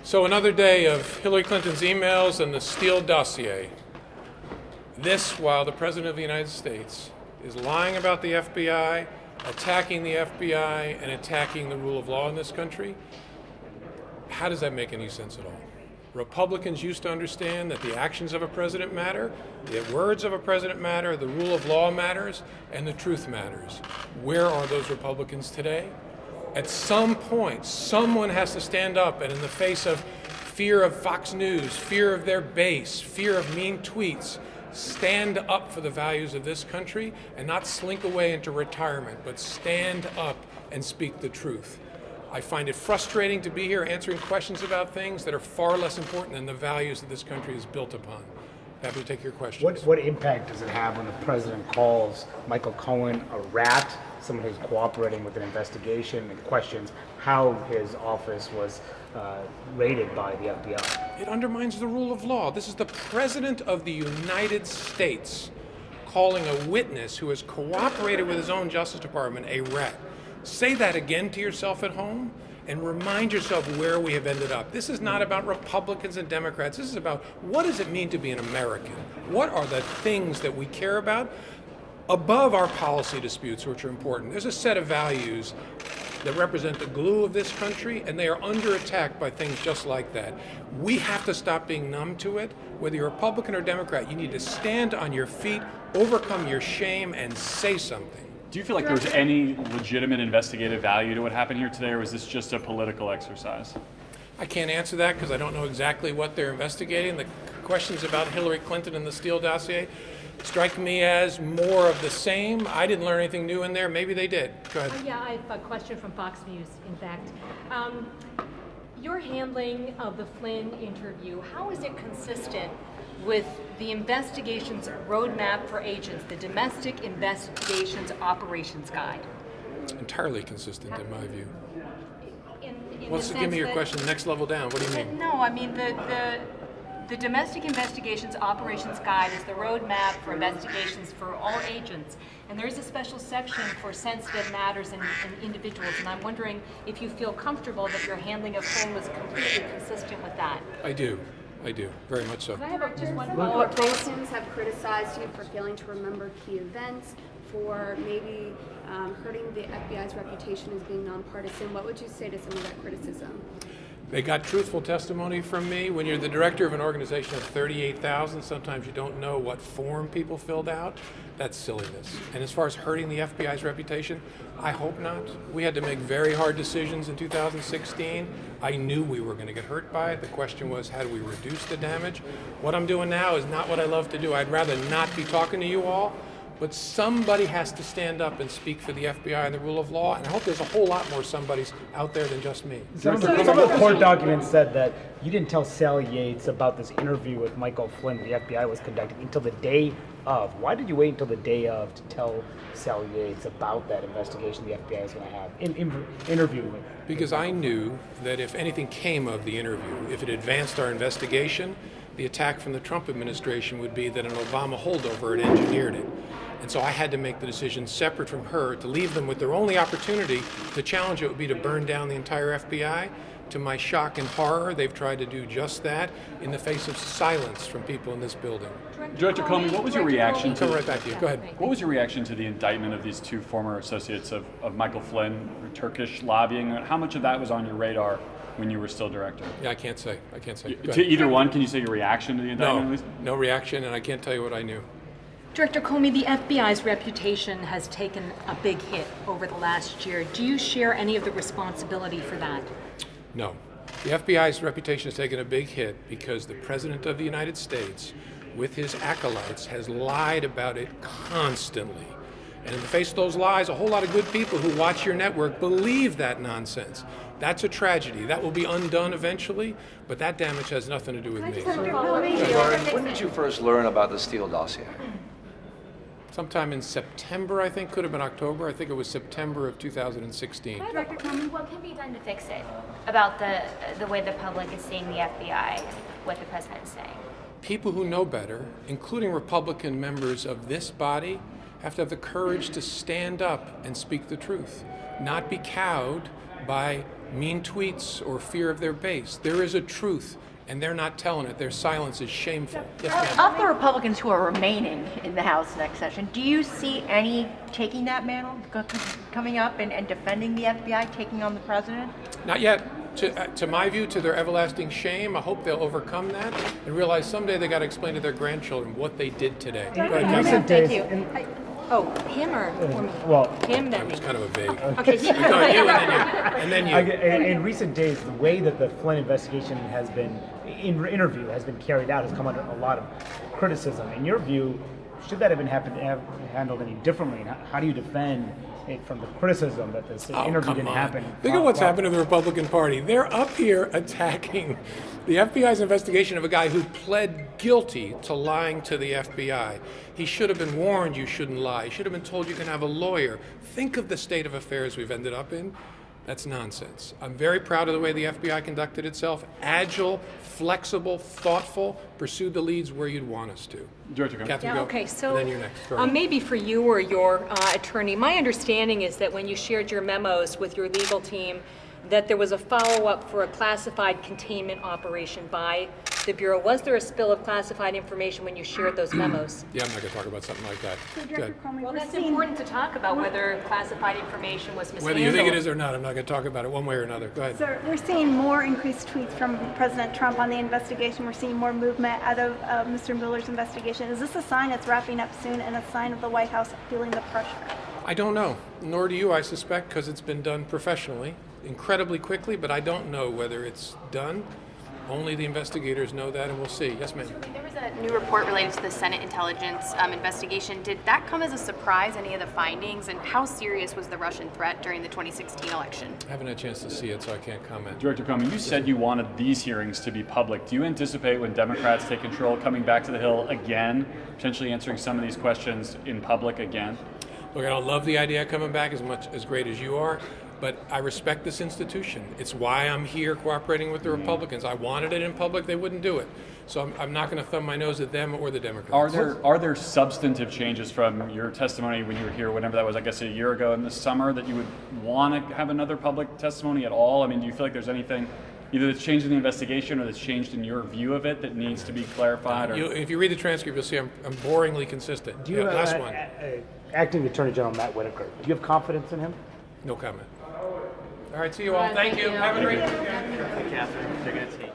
So another day of Hillary Clinton's emails and the Steele dossier. This while the President of the United States is lying about the FBI, attacking the FBI, and attacking the rule of law in this country. How does that make any sense at all? Republicans used to understand that the actions of a president matter, the words of a president matter, the rule of law matters, and the truth matters. Where are those Republicans today? At some point, someone has to stand up and in the face of fear of Fox News, fear of their base, fear of mean tweets, stand up for the values of this country and not slink away into retirement, but stand up and speak the truth. I find it frustrating to be here answering questions about things that are far less important than the values that this country is built upon. Happy to take your questions. What impact does it have when the president calls Michael Cohen a rat, someone who's cooperating with an investigation, and questions how his office was raided by the FBI? It undermines the rule of law. This is the President of the United States calling a witness who has cooperated with his own Justice Department a rat. Say that again to yourself at home and remind yourself where we have ended up. This is not about Republicans and Democrats. This is about what does it mean to be an American? What are the things that we care about above our policy disputes, which are important? There's a set of values that represent the glue of this country, and they are under attack by things just like that. We have to stop being numb to it. Whether you're Republican or Democrat, you need to stand on your feet, overcome your shame, and say something. Do you feel like there was any legitimate investigative value to what happened here today, or was this just a political exercise? I can't answer that because I don't know exactly what they're investigating. The questions about Hillary Clinton and the Steele dossier strike me as more of the same. I didn't learn anything new in there. Maybe they did. Go ahead. Yeah, I have a question from Fox News, in fact. Your handling of the Flynn interview, how is it consistent with the investigation's roadmap for agents, the Domestic Investigations Operations Guide? Entirely consistent in my view. Let's give me your question next level down. What do you mean? No, I mean the Domestic Investigations Operations Guide is the roadmap for investigations for all agents, and there is a special section for sensitive matters and individuals, and I'm wondering if you feel comfortable that your handling of Flynn was completely consistent with that. I do, very much so. I have just one follow-up. Republicans have criticized you for failing to remember key events, for maybe hurting the FBI's reputation as being nonpartisan. What would you say to some of that criticism? They got truthful testimony from me. When you're the director of an organization of 38,000, sometimes you don't know what form people filled out. That's silliness. And as far as hurting the FBI's reputation, I hope not. We had to make very hard decisions in 2016. I knew we were going to get hurt by it. The question was, how do we reduce the damage? What I'm doing now is not what I love to do. I'd rather not be talking to you all. But somebody has to stand up and speak for the FBI and the rule of law, and I hope there's a whole lot more somebodies out there than just me. Some of the court documents said that you didn't tell Sally Yates about this interview with Michael Flynn the FBI was conducting until the day of. Why did you wait until the day of to tell Sally Yates about that investigation the FBI was going to have, interview with? Because I knew that if anything came of the interview, if it advanced our investigation, the attack from the Trump administration would be that an Obama holdover had engineered it. And so I had to make the decision separate from her to leave them with their only opportunity to challenge it would be to burn down the entire FBI. To my shock and horror, they've tried to do just that in the face of silence from people in this building. Director Comey, what was your reaction to... Come right back to you. Go ahead. What was your reaction to the indictment of these two former associates of Michael Flynn, Turkish lobbying? How much of that was on your radar when you were still director? Yeah, I can't say. To either one, can you say your reaction to the indictment at least? No reaction, and I can't tell you what I knew. Director Comey, the FBI's reputation has taken a big hit over the last year. Do you share any of the responsibility for that? No. The FBI's reputation has taken a big hit because the President of the United States, with his acolytes, has lied about it constantly. And in the face of those lies, a whole lot of good people who watch your network believe that nonsense. That's a tragedy. That will be undone eventually, but that damage has nothing to do with me. When did you first learn about the Steele dossier? Sometime in September, I think, could have been October. I think it was September of 2016. Director Comey, what can be done to fix it about the way the public is seeing the FBI and what the president is saying? People who know better, including Republican members of this body, have to have the courage to stand up and speak the truth, not be cowed by mean tweets or fear of their base. There is a truth, and they're not telling it. Their silence is shameful. Yes, ma'am. Of the Republicans who are remaining in the House next session, do you see any taking that mantle, coming up and defending the FBI, taking on the president? Not yet. To my view, to their everlasting shame, I hope they'll overcome that and realize someday they got to explain to their grandchildren what they did today. Go ahead, In Kathy. recent days, Oh, him or me? well, Him, That then me. was kind of a vague. Okay, Go ahead, you and then you. in recent days, the way that the Flynn investigation has been, interview has been carried out has come under a lot of criticism. In your view, should that have been handled any differently? And how do you defend it from the criticism that this interview come didn't on. happen? Look at what's happened to the Republican Party. They're up here attacking the FBI's investigation of a guy who pled guilty to lying to the FBI. He should have been warned you shouldn't lie. He should have been told you can have a lawyer. Think of the state of affairs we've ended up in. That's nonsense. I'm very proud of the way the FBI conducted itself. Agile, flexible, thoughtful, pursued the leads where you'd want us to. Director Comey. Catherine, Yeah, go. okay, so And then you're next. Go ahead. maybe for you or your attorney, my understanding is that when you shared your memos with your legal team, that there was a follow-up for a classified containment operation by the Bureau. Was there a spill of classified information when you shared those memos? Yeah, I'm not going to talk about something like that. So, Go Director ahead. Comey, Well, we're that's seeing- important to talk about whether classified information was mishandled. Whether you think it is or not, I'm not going to talk about it one way or another. Go ahead. So we're seeing more increased tweets from President Trump on the investigation. We're seeing more movement out of Mr. Mueller's investigation. Is this a sign it's wrapping up soon and a sign of the White House feeling the pressure? I don't know, nor do you, I suspect, because it's been done professionally, incredibly quickly, but I don't know whether it's done. Only the investigators know that, and we'll see. Yes, ma'am. There was a new report related to the Senate intelligence investigation. Did that come as a surprise, any of the findings? And how serious was the Russian threat during the 2016 election? I haven't had a chance to see it, so I can't comment. Director Comey, you said you wanted these hearings to be public. Do you anticipate when Democrats take control, coming back to the Hill again, potentially answering some of these questions in public again? Look, I don't love the idea of coming back as great as you are, but I respect this institution. It's why I'm here cooperating with the Republicans. I wanted it in public, they wouldn't do it. So I'm not going to thumb my nose at them or the Democrats. Are there substantive changes from your testimony when you were here, whenever that was, I guess, a year ago in the summer, that you would want to have another public testimony at all? I mean, do you feel like there's anything either that's changed in the investigation or that's changed in your view of it that needs to be clarified? Or? If you read the transcript, you'll see I'm boringly consistent. Do you have last one. Acting Attorney General Matt Whitaker? Do you have confidence in him? No comment. All right, see you all. Thank you. Have a great weekend. Catherine, they're going to take